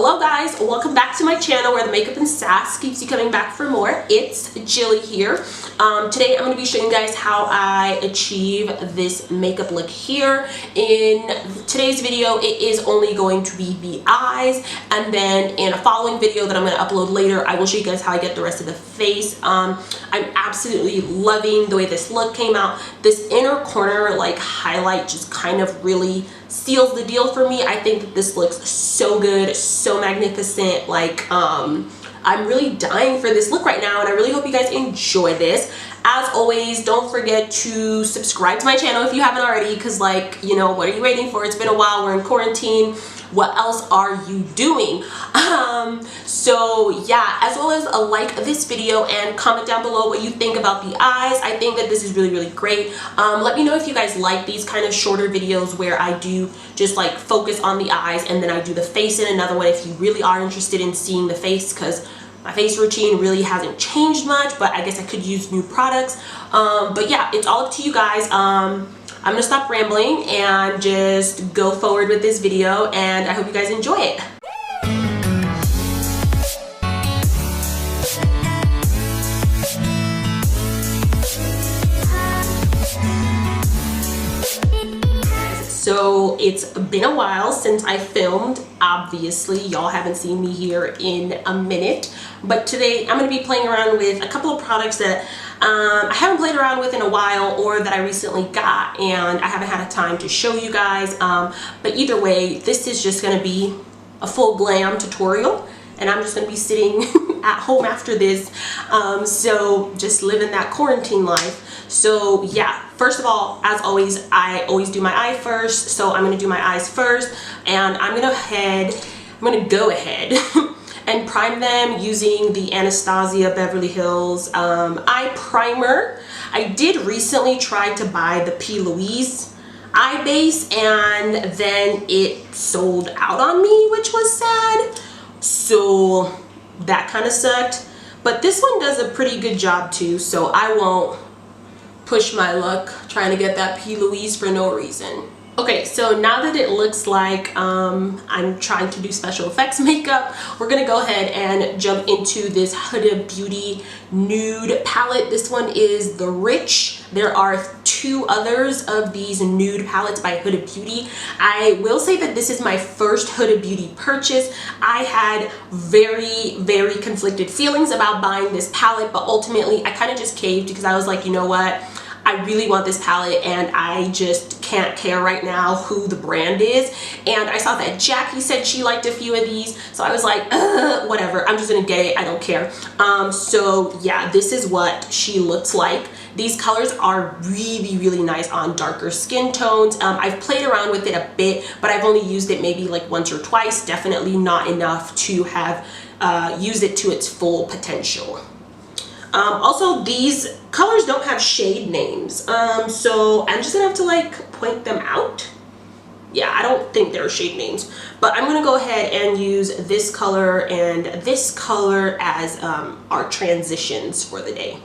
Hello guys, welcome back to my channel where the makeup and sass keeps you coming back for more. It's Gilly here. Today I'm going to be showing you guys how I achieve this makeup look here. In today's video it is only going to be the eyes, and then in a following video that I'm going to upload later I will show you guys how I get the rest of the face. I'm absolutely loving the way this look came out. This inner corner like highlight just kind of really seals the deal for me. I think that this looks so good, so magnificent. Like I'm really dying for this look right now, and I really hope you guys enjoy this. As always, don't forget to subscribe to my channel if you haven't already, because like, you know, what are you waiting for? It's been a while, we're in quarantine. What else are you doing? So yeah, as well as like this video and comment down below what you think about the eyes. I think that this is really great. Let me know if you guys like these kind of shorter videos where I do just like focus on the eyes and then I do the face in another one, if you really are interested in seeing the face, because my face routine really hasn't changed much, but I guess I could use new products. But yeah, it's all up to you guys. I'm gonna stop rambling and just go forward with this video, and I hope you guys enjoy it. So it's been a while since I filmed. Obviously, y'all haven't seen me here in a minute, but today I'm going to be playing around with a couple of products that I haven't played around with in a while, or that I recently got and I haven't had a time to show you guys. But either way, this is just going to be a full glam tutorial, and I'm just going to be sitting at home after this. So just living that quarantine life. So yeah, first of all, as always, I always do my eye first. So I'm going to do my eyes first, and I'm going to go ahead and prime them using the Anastasia Beverly Hills Eye Primer. I did recently try to buy the P. Louise eye base, and then it sold out on me, which was sad. So that kind of sucked. But this one does a pretty good job too, so I won't push my luck trying to get that P. Louise for no reason. Okay, so now that it looks like I'm trying to do special effects makeup, we're gonna go ahead and jump into this Huda Beauty Nude palette. This one is the Rich. There are two others of these nude palettes by Huda Beauty. I will say that this is my first Huda Beauty purchase. I had very conflicted feelings about buying this palette, but ultimately I kind of just caved because I was like, you know what? I really want this palette, and I just can't care right now who the brand is. And I saw that Jackie said she liked a few of these, so I was like, whatever, I'm just gonna get it, I don't care. So yeah, this is what she looks like. These colors are really nice on darker skin tones. I've played around with it a bit, but I've only used it maybe like once or twice, definitely not enough to have used it to its full potential. Also, these colors don't have shade names, so I'm just gonna have to like point them out. Yeah, I don't think there are shade names, but I'm gonna go ahead and use this color and this color as our transitions for the day.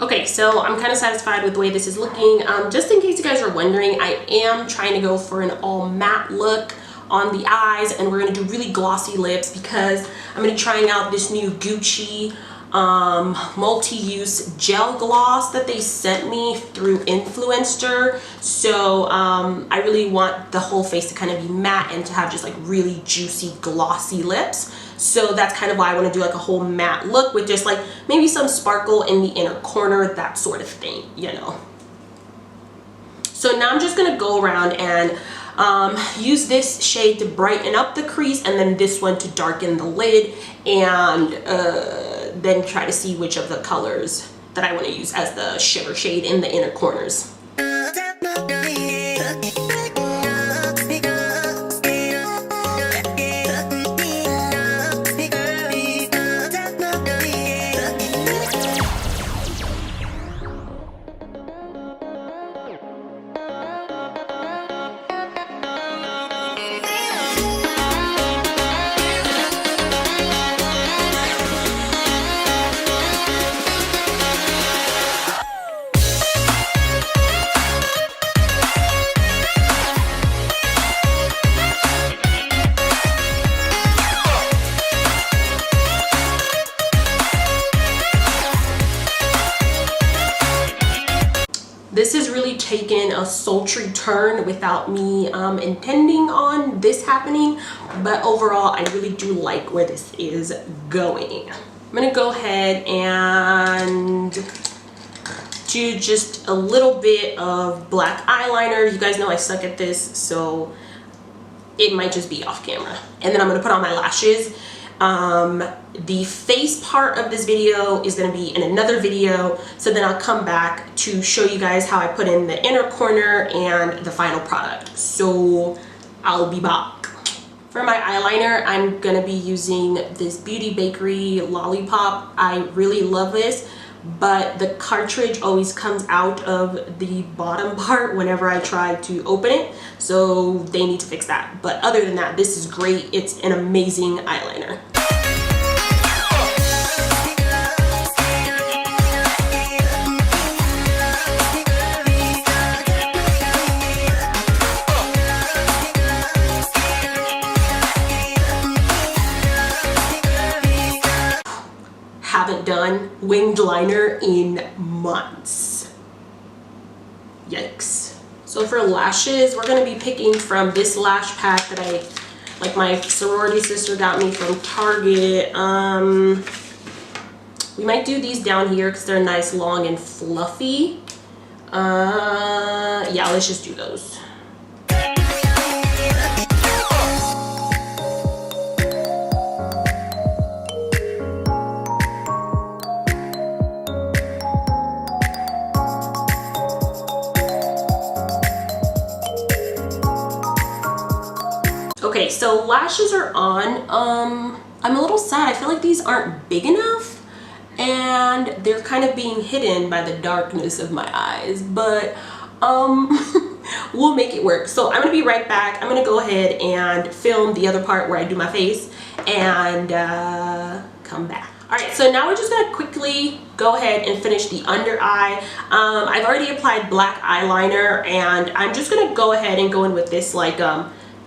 Okay, so I'm kind of satisfied with the way this is looking. Just in case you guys are wondering, I am trying to go for an all matte look on the eyes, and we're going to do really glossy lips because I'm going to be trying out this new Gucci multi-use gel gloss that they sent me through Influencer. So I really want the whole face to kind of be matte and to have just like really juicy glossy lips. So that's kind of why I want to do like a whole matte look with just like maybe some sparkle in the inner corner, that sort of thing, you know. So now I'm just going to go around and use this shade to brighten up the crease, and then this one to darken the lid, and then try to see which of the colors that I want to use as the shimmer shade in the inner corners. This has really taken a sultry turn without me intending on this happening, but overall I really do like where this is going. I'm gonna go ahead and do just a little bit of black eyeliner. You guys know I suck at this, so it might just be off camera. And then I'm gonna put on my lashes. The face part of this video is going to be in another video, so then I'll come back to show you guys how I put in the inner corner and the final product. So I'll be back. For my eyeliner, I'm going to be using this BeautyBakerie Lollipop. I really love this, but the cartridge always comes out of the bottom part whenever I try to open it, so they need to fix that. But other than that, this is great. It's an amazing eyeliner. Haven't done winged liner in months. Yikes. So for lashes, we're going to be picking from this lash pack that my sorority sister got me from Target. We might do these down here because they're nice, long, and fluffy. Yeah, let's just do those. Okay, so lashes are on. I'm a little sad. I feel like these aren't big enough and they're kind of being hidden by the darkness of my eyes, but we'll make it work. So I'm gonna be right back. I'm gonna go ahead and film the other part where I do my face and come back. All right, so now we're just gonna quickly go ahead and finish the under eye. I've already applied black eyeliner and I'm just gonna go ahead and go in with this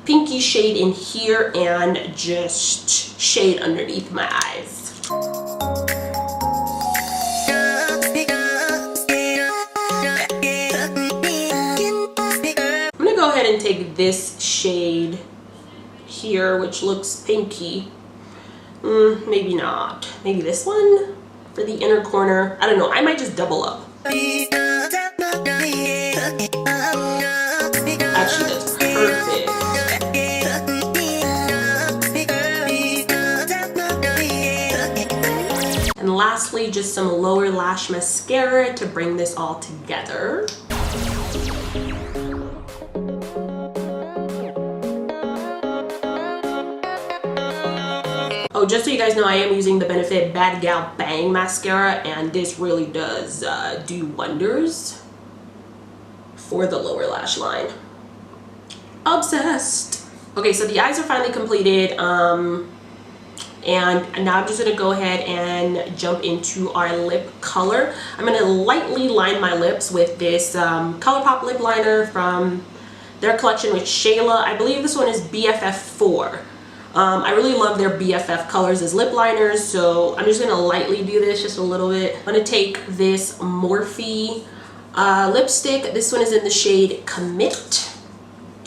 pinky shade in here and just shade underneath my eyes. I'm gonna go ahead and take this shade here, which looks pinky. Maybe not. Maybe this one for the inner corner. I don't know. I might just double up. Actually, that's perfect. And lastly, just some lower lash mascara to bring this all together. Oh, just so you guys know, I am using the Benefit Bad Gal Bang mascara, and this really does do wonders for the lower lash line. Obsessed. Okay, so the eyes are finally completed. And now I'm just gonna go ahead and jump into our lip color. I'm gonna lightly line my lips with this ColourPop lip liner from their collection with Shayla. I believe this one is BFF4. I really love their BFF colors as lip liners, so I'm just gonna lightly do this just a little bit. I'm gonna take this Morphe lipstick. This one is in the shade Commit.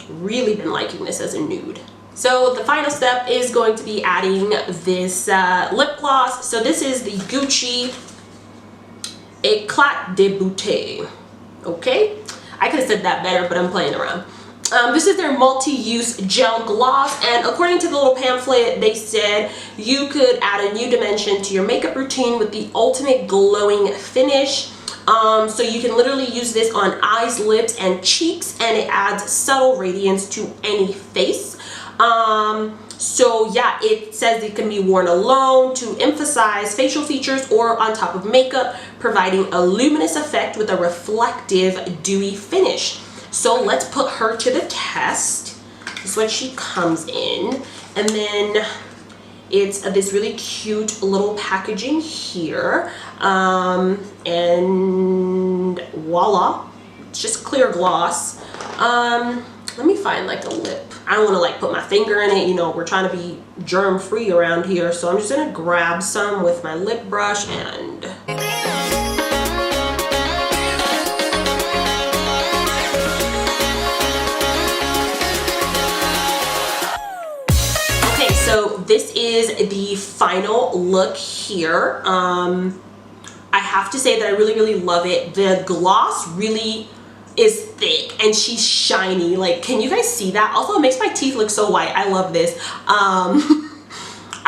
Really been liking this as a nude. So the final step is going to be adding this lip gloss. So this is the Gucci Eclat de Beauté. Okay, I could have said that better, but I'm playing around. This is their multi-use gel gloss, and according to the little pamphlet, they said you could add a new dimension to your makeup routine with the ultimate glowing finish. So you can literally use this on eyes, lips, and cheeks, and it adds subtle radiance to any face. So yeah, it says it can be worn alone to emphasize facial features or on top of makeup, providing a luminous effect with a reflective, dewy finish. So let's put her to the test. This is what she comes in, and then it's this really cute little packaging here, and voila, it's just clear gloss. Let me find like a lip. I don't want to like put my finger in it, you know, we're trying to be germ free around here, so I'm just gonna grab some with my lip brush and is the final look here. I have to say that I really love it. The gloss really is thick and she's shiny. Like, can you guys see that? Also, it makes my teeth look so white. I love this.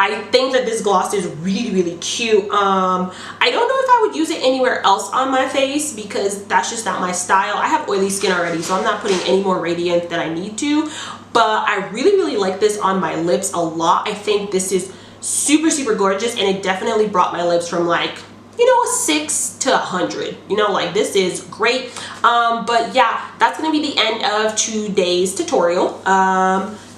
I think that this gloss is really cute. I don't know if I would use it anywhere else on my face because that's just not my style. I have oily skin already, so I'm not putting any more radiant than I need to. But I really like this on my lips a lot. I think this is super gorgeous, and it definitely brought my lips from, like, you know, a 6 to 100. You know, like, this is great. But yeah, that's gonna be the end of today's tutorial.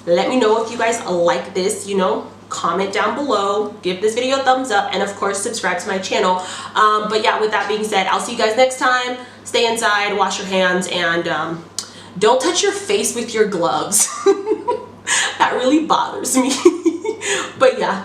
Let me know if you guys like this, you know. Comment down below, give this video a thumbs up, and of course subscribe to my channel. But yeah, with that being said, I'll see you guys next time. Stay inside, wash your hands, and don't touch your face with your gloves. That really bothers me. But yeah,